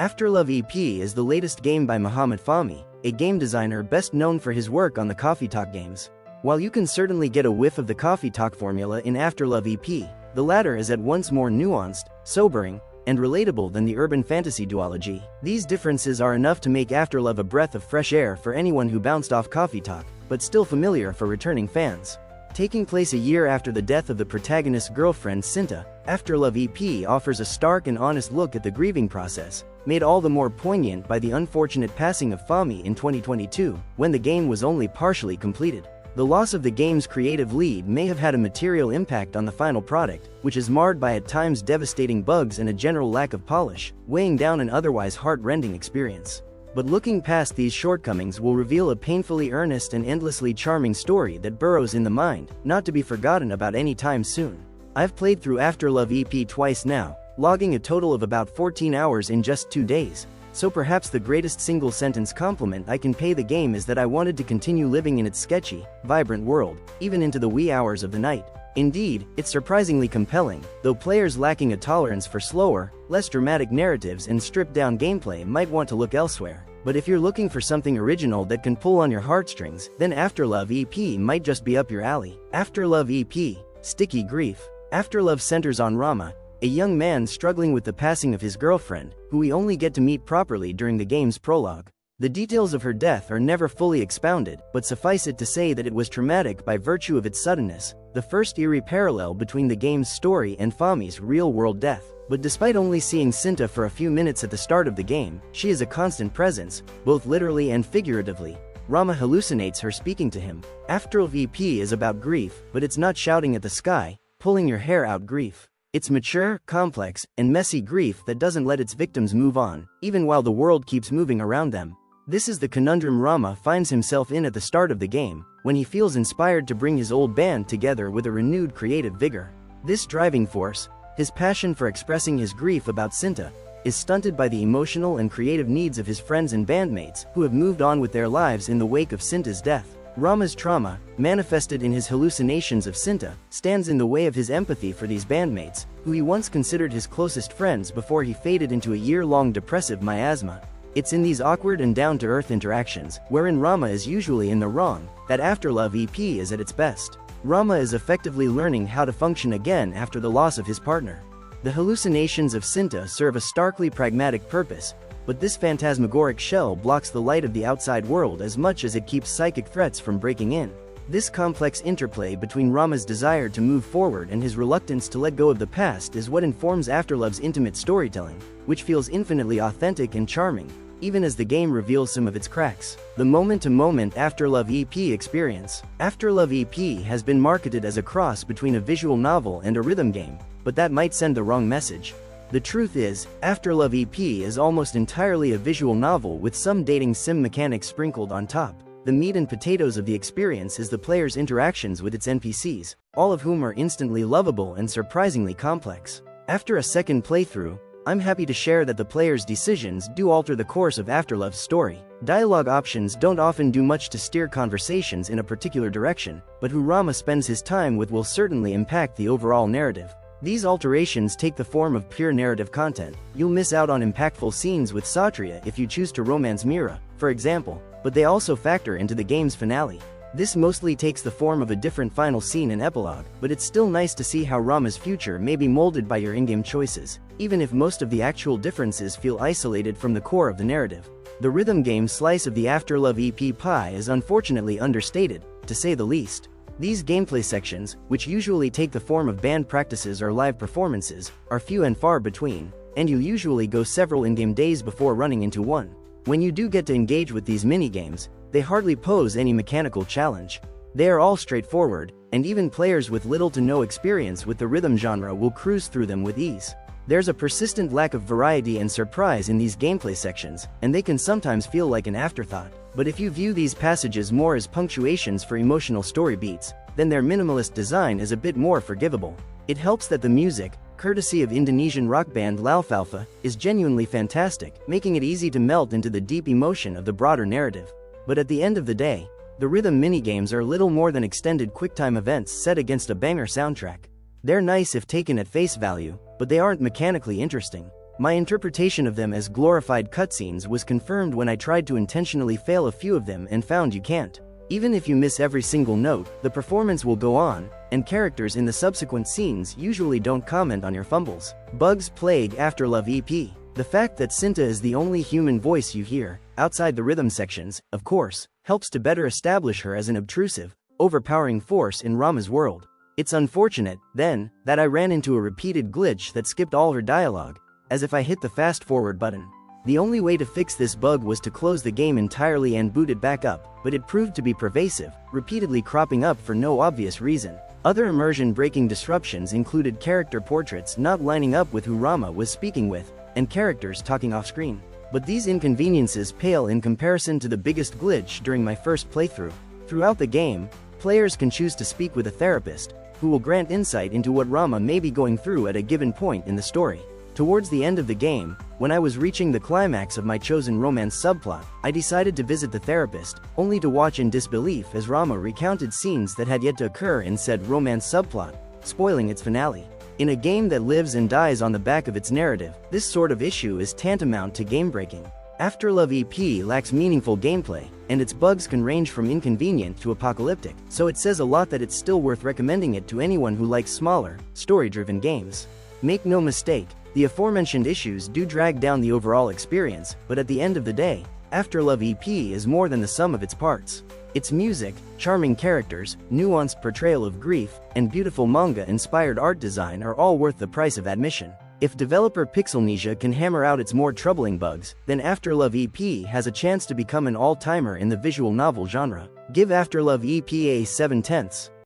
Afterlove EP is the latest game by Mohammed Fahmi, a game designer best known for his work on the Coffee Talk games. While you can certainly get a whiff of the Coffee Talk formula in Afterlove EP, the latter is at once more nuanced, sobering, and relatable than the urban fantasy duology. These differences are enough to make Afterlove a breath of fresh air for anyone who bounced off Coffee Talk, but still familiar for returning fans. Taking place a year after the death of the protagonist's girlfriend Cinta, Afterlove EP offers a stark and honest look at the grieving process, made all the more poignant by the unfortunate passing of Fahmi in 2022, when the game was only partially completed. The loss of the game's creative lead may have had a material impact on the final product, which is marred by at times devastating bugs and a general lack of polish, weighing down an otherwise heart-rending experience. But looking past these shortcomings will reveal a painfully earnest and endlessly charming story that burrows in the mind, not to be forgotten about any time soon. I've played through Afterlove EP twice now, logging a total of about 14 hours in just 2 days. So perhaps the greatest single-sentence compliment I can pay the game is that I wanted to continue living in its sketchy, vibrant world, even into the wee hours of the night. Indeed, it's surprisingly compelling, though players lacking a tolerance for slower, less dramatic narratives and stripped-down gameplay might want to look elsewhere. But if you're looking for something original that can pull on your heartstrings, then Afterlove EP might just be up your alley. Afterlove EP, Sticky Grief. Afterlove centers on Rama, a young man struggling with the passing of his girlfriend, who we only get to meet properly during the game's prologue. The details of her death are never fully expounded, but suffice it to say that it was traumatic by virtue of its suddenness, the first eerie parallel between the game's story and Fahmi's real-world death. But despite only seeing Cinta for a few minutes at the start of the game, she is a constant presence, both literally and figuratively. Rama hallucinates her speaking to him. Afterlove EP is about grief, but it's not shouting at the sky, pulling your hair out grief. It's mature, complex, and messy grief that doesn't let its victims move on, even while the world keeps moving around them. This is the conundrum Rama finds himself in at the start of the game, when he feels inspired to bring his old band together with a renewed creative vigor. This driving force, his passion for expressing his grief about Cinta, is stunted by the emotional and creative needs of his friends and bandmates who have moved on with their lives in the wake of Cinta's death. Rama's trauma, manifested in his hallucinations of Cinta, stands in the way of his empathy for these bandmates, who he once considered his closest friends before he faded into a year-long depressive miasma. It's in these awkward and down-to-earth interactions, wherein Rama is usually in the wrong, that Afterlove EP is at its best. Rama is effectively learning how to function again after the loss of his partner. The hallucinations of Cinta serve a starkly pragmatic purpose, but this phantasmagoric shell blocks the light of the outside world as much as it keeps psychic threats from breaking in. This complex interplay between Rama's desire to move forward and his reluctance to let go of the past is what informs Afterlove's intimate storytelling, which feels infinitely authentic and charming, even as the game reveals some of its cracks. The moment-to-moment Afterlove EP experience. Afterlove EP has been marketed as a cross between a visual novel and a rhythm game, but that might send the wrong message. The truth is, Afterlove EP is almost entirely a visual novel with some dating sim mechanics sprinkled on top. The meat and potatoes of the experience is the player's interactions with its NPCs, all of whom are instantly lovable and surprisingly complex. After a second playthrough, I'm happy to share that the player's decisions do alter the course of Afterlove's story. Dialogue options don't often do much to steer conversations in a particular direction, but who Rama spends his time with will certainly impact the overall narrative. These alterations take the form of pure narrative content. You'll miss out on impactful scenes with Satria if you choose to romance Mira, for example, but they also factor into the game's finale. This mostly takes the form of a different final scene and epilogue, but it's still nice to see how Rama's future may be molded by your in-game choices, even if most of the actual differences feel isolated from the core of the narrative. The rhythm game slice of the Afterlove EP pie is unfortunately understated, to say the least. These gameplay sections, which usually take the form of band practices or live performances, are few and far between, and you usually go several in-game days before running into one. When you do get to engage with these mini-games, they hardly pose any mechanical challenge. They are all straightforward, and even players with little to no experience with the rhythm genre will cruise through them with ease. There's a persistent lack of variety and surprise in these gameplay sections, and they can sometimes feel like an afterthought. But if you view these passages more as punctuations for emotional story beats, then their minimalist design is a bit more forgivable. It helps that the music, courtesy of Indonesian rock band Lalfalfa, is genuinely fantastic, making it easy to melt into the deep emotion of the broader narrative. But at the end of the day, the rhythm minigames are little more than extended QuickTime events set against a banger soundtrack. They're nice if taken at face value, but they aren't mechanically interesting. My interpretation of them as glorified cutscenes was confirmed when I tried to intentionally fail a few of them and found you can't. Even if you miss every single note, the performance will go on, and characters in the subsequent scenes usually don't comment on your fumbles. Bugs plague Afterlove EP. The fact that Cinta is the only human voice you hear, outside the rhythm sections, of course, helps to better establish her as an obtrusive, overpowering force in Rama's world. It's unfortunate, then, that I ran into a repeated glitch that skipped all her dialogue, as if I hit the fast-forward button. The only way to fix this bug was to close the game entirely and boot it back up, but it proved to be pervasive, repeatedly cropping up for no obvious reason. Other immersion-breaking disruptions included character portraits not lining up with who Rama was speaking with, and characters talking off-screen. But these inconveniences pale in comparison to the biggest glitch during my first playthrough. Throughout the game, players can choose to speak with a therapist, who will grant insight into what Rama may be going through at a given point in the story. Towards the end of the game, when I was reaching the climax of my chosen romance subplot, I decided to visit the therapist, only to watch in disbelief as Rama recounted scenes that had yet to occur in said romance subplot, spoiling its finale. In a game that lives and dies on the back of its narrative, this sort of issue is tantamount to game-breaking. Afterlove EP lacks meaningful gameplay, and its bugs can range from inconvenient to apocalyptic, so it says a lot that it's still worth recommending it to anyone who likes smaller, story-driven games. Make no mistake, the aforementioned issues do drag down the overall experience, but at the end of the day, Afterlove EP is more than the sum of its parts. Its music, charming characters, nuanced portrayal of grief, and beautiful manga-inspired art design are all worth the price of admission. If developer Pixelnesia can hammer out its more troubling bugs, then Afterlove EP has a chance to become an all-timer in the visual novel genre. Give Afterlove EP a 7/10.